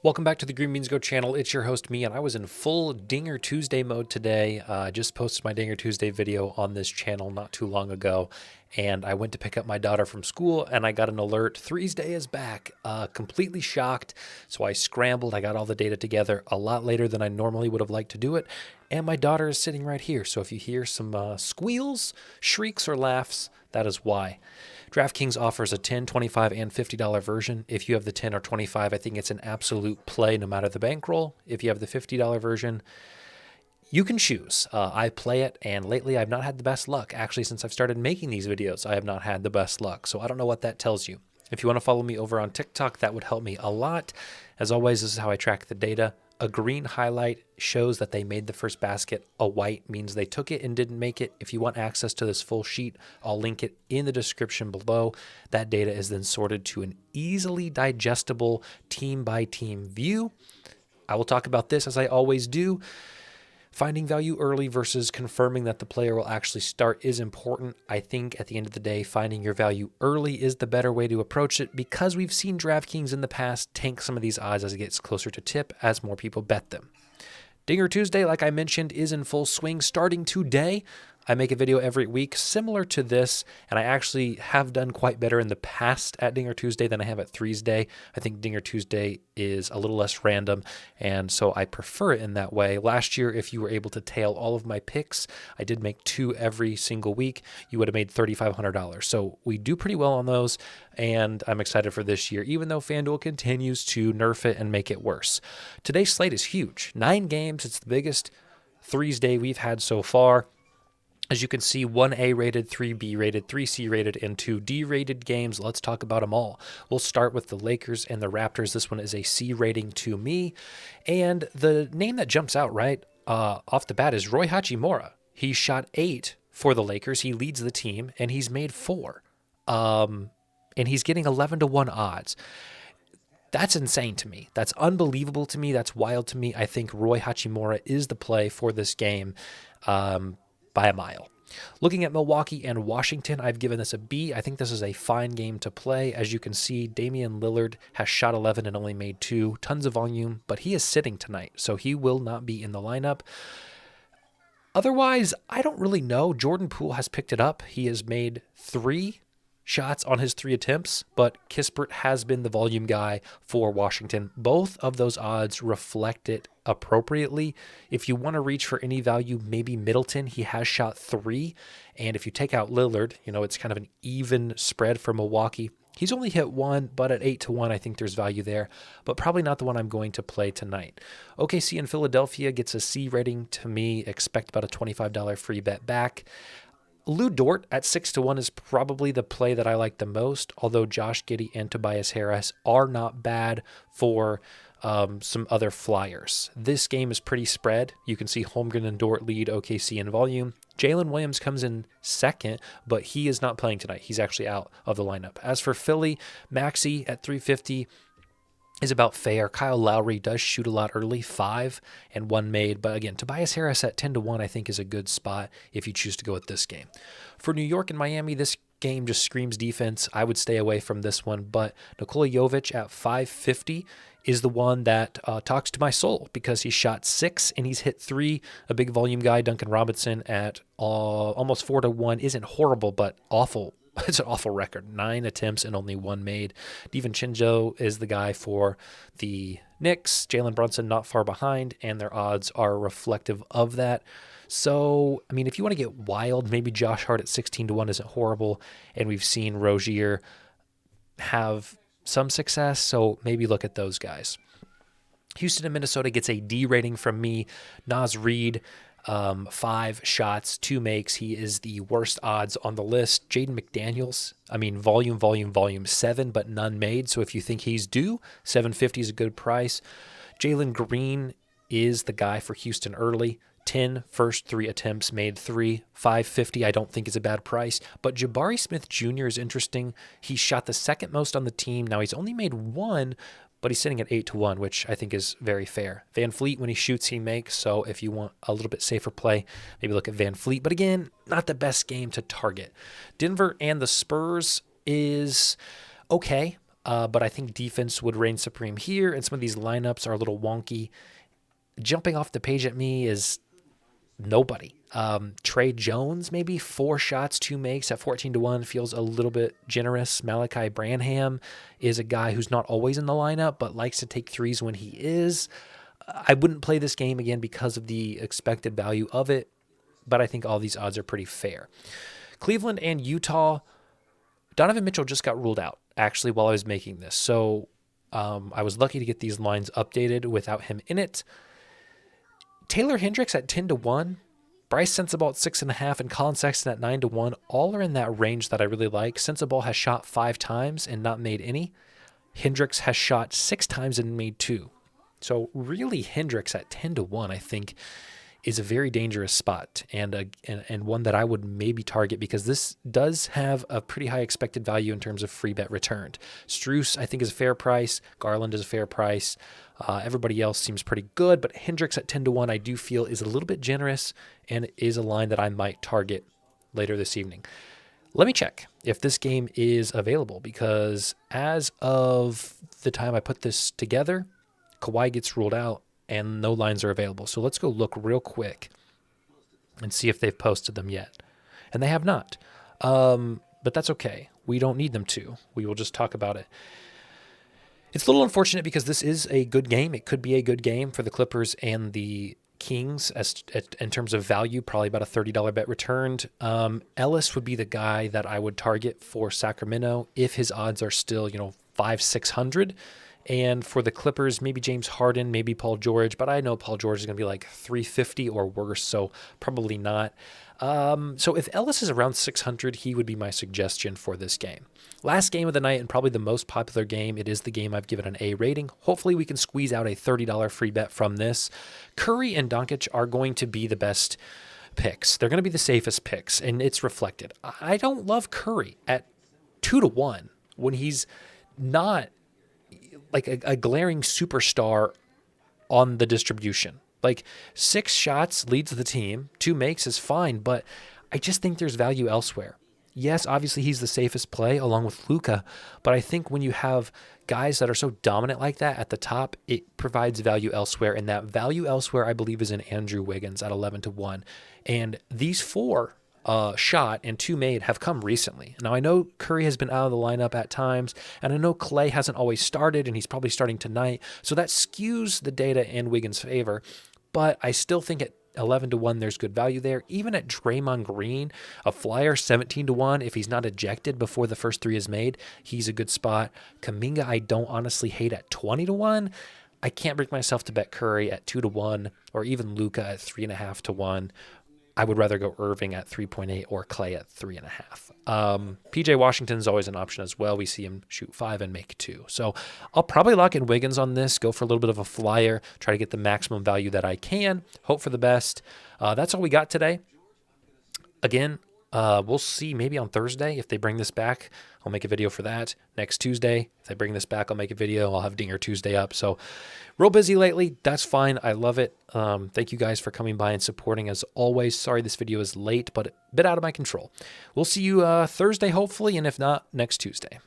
Welcome back to the Green Beans Go channel. It's your host, me, and I was in full Dinger Tuesday mode today. I just posted my Dinger Tuesday video on this channel not too long ago, and I went to pick up my daughter from school, and I got an alert, Threesday is back. Completely shocked, so I scrambled. I got all the data together a lot later than I normally would have liked to do it, and my daughter is sitting right here, so if you hear some squeals, shrieks, or laughs, that is why. Draftkings offers a $10, $25, and $50 version. If you have the 10 or 25, I think it's an absolute play no matter the bankroll. If you have the $50 version, you can choose. I play it, and lately I've not had the best luck. Actually, since I've started making these videos, I have not had the best luck. So I don't know what that tells you. If you want to follow me over on TikTok, that would help me a lot. As always, this is how I track the data. A green highlight shows that they made the first basket. A white means they took it and didn't make it. If you want access to this full sheet, I'll link it in the description below. That data is then sorted to an easily digestible team-by-team view. I will talk about this as I always do. Finding value early versus confirming that the player will actually start is important. I think at the end of the day, finding your value early is the better way to approach it because we've seen DraftKings in the past tank some of these odds as it gets closer to tip as more people bet them. Dinger Tuesday, like I mentioned, is in full swing starting today. I make a video every week similar to this, and I actually have done quite better in the past at Dinger Tuesday than I have at Threesday. I think Dinger Tuesday is a little less random, and so I prefer it in that way. Last year, if you were able to tail all of my picks, I did make 2 every single week, you would have made $3,500. So we do pretty well on those, and I'm excited for this year, even though FanDuel continues to nerf it and make it worse. Today's slate is huge. 9 games. It's the biggest Threesday we've had so far. As you can see, 1 A rated, 3 B rated, 3 C rated, and 2 D rated games. Let's talk about them all. We'll start with the Lakers and the Raptors. This one is a C rating to me. And the name that jumps out right off the bat is Rui Hachimura. He shot 8 for the Lakers. He leads the team, and he's made 4. And he's getting 11-1 odds. That's insane to me. That's unbelievable to me. That's wild to me. I think Rui Hachimura is the play for this game. By a mile. Looking at Milwaukee and Washington, I've given this a B. I think this is a fine game to play. As you can see, Damian Lillard has shot 11 and only made 2. Tons of volume, but he is sitting tonight, so he will not be in the lineup. Otherwise, I don't really know. Jordan Poole has picked it up. He has made 3 shots on his 3 attempts, but Kispert has been the volume guy for Washington. Both of those odds reflect it appropriately. If you want to reach for any value, maybe Middleton. He has shot 3, and if you take out Lillard, it's kind of an even spread for Milwaukee. He's only hit 1, but at 8-1, I think there's value there, but probably not the one I'm going to play tonight. OKC in Philadelphia gets a C rating to me. Expect about a $25 free bet back. Lou Dort at 6-1 is probably the play that I like the most, although Josh Giddey and Tobias Harris are not bad for some other flyers. This game is pretty spread. You can see Holmgren and Dort lead OKC in volume. Jalen Williams comes in second, but he is not playing tonight. He's actually out of the lineup. As for Philly, Maxey at 350 is about fair. Kyle Lowry does shoot a lot early, 5 and 1 made. But again, Tobias Harris at 10-1 I think is a good spot if you choose to go with this game. For New York and Miami, this game just screams defense. I would stay away from this one, but Nikola Jovic at 550 is the one that talks to my soul because he shot 6 and he's hit 3. A big volume guy, Duncan Robinson, at almost 4-1 isn't horrible, but awful. It's an awful record. 9 attempts and only 1 made. DiVincenzo is the guy for the Knicks. Jalen Brunson not far behind, and their odds are reflective of that. So, if you want to get wild, maybe Josh Hart at 16-1 isn't horrible, and we've seen Rozier have some success, so maybe look at those guys. Houston and Minnesota gets a D rating from me. Naz Reid, 5 shots, 2 makes. He is the worst odds on the list. Jaden McDaniels, volume, 7, but none made. So if you think he's due, 750 is a good price. Jalen Green is the guy for Houston early. 10 first 3 attempts, made 3. 550 I don't think is a bad price. But Jabari Smith Jr. is interesting. He shot the second most on the team. Now he's only made 1, but he's sitting at 8-1, which I think is very fair. Van Fleet, when he shoots, he makes. So if you want a little bit safer play, maybe look at Van Fleet. But again, not the best game to target. Denver and the Spurs is okay. but I think defense would reign supreme here, and some of these lineups are a little wonky. Jumping off the page at me is nobody. Trey Jones, maybe 4 shots, 2 makes at 14-1 feels a little bit generous. Malachi Branham is a guy who's not always in the lineup, but likes to take threes when he is. I wouldn't play this game again because of the expected value of it, but I think all these odds are pretty fair. Cleveland and Utah, Donovan Mitchell just got ruled out, actually, while I was making this. So I was lucky to get these lines updated without him in it. Taylor Hendricks at 10-1, Bryce Sensabaugh at 6.5, and Colin Sexton at 9-1. All are in that range that I really like. Sensabaugh has shot 5 times and not made any. Hendricks has shot 6 times and made 2. So really, Hendricks at 10-1, I think, is a very dangerous spot and one that I would maybe target because this does have a pretty high expected value in terms of free bet returned. Strus, I think, is a fair price. Garland is a fair price. Everybody else seems pretty good, but Hendricks at 10-1 I do feel is a little bit generous and is a line that I might target later this evening. Let me check if this game is available because as of the time I put this together, Kawhi gets ruled out and no lines are available. So let's go look real quick and see if they've posted them yet. And they have not. But that's okay. We don't need them to. We will just talk about it. It's a little unfortunate because this is a good game. It could be a good game for the Clippers and the Kings in terms of value, probably about a $30 bet returned. Ellis would be the guy that I would target for Sacramento if his odds are still, 500-600. And for the Clippers, maybe James Harden, maybe Paul George, but I know Paul George is going to be like 350 or worse, so probably not. So if Ellis is around 600, he would be my suggestion for this game. Last game of the night and probably the most popular game. It is the game I've given an A rating. Hopefully we can squeeze out a $30 free bet from this. Curry and Doncic are going to be the best picks. They're going to be the safest picks, and it's reflected. I don't love Curry at 2-1 when he's not like a glaring superstar on the distribution. Like 6 shots leads the team, 2 makes is fine, but I just think there's value elsewhere. Yes, obviously he's the safest play along with Luka, but I think when you have guys that are so dominant like that at the top, it provides value elsewhere, and that value elsewhere I believe is in Andrew Wiggins at 11-1. And these 4 shot and 2 made have come recently. Now, I know Curry has been out of the lineup at times, and I know Clay hasn't always started, and he's probably starting tonight, so that skews the data in Wiggins' favor, but I still think at 11-1 there's good value there. Even at Draymond Green, a flyer 17-1, if he's not ejected before the first 3 is made, he's a good spot. Kuminga I don't honestly hate at 20-1. I can't bring myself to bet Curry at 2-1 or even Luka at 3.5-1. I would rather go Irving at 3.8 or Clay at 3.5. PJ Washington is always an option as well. We see him shoot 5 and make 2. So I'll probably lock in Wiggins on this, go for a little bit of a flyer, try to get the maximum value that I can, hope for the best. That's all we got today. Again, we'll see maybe on Thursday if they bring this back. I'll make a video for that. Next Tuesday, if they bring this back, I'll make a video. I'll have Dinger Tuesday up. So real busy lately. That's fine. I love it. Thank you guys for coming by and supporting as always. Sorry this video is late, but a bit out of my control. We'll see you Thursday, hopefully, and if not, next Tuesday.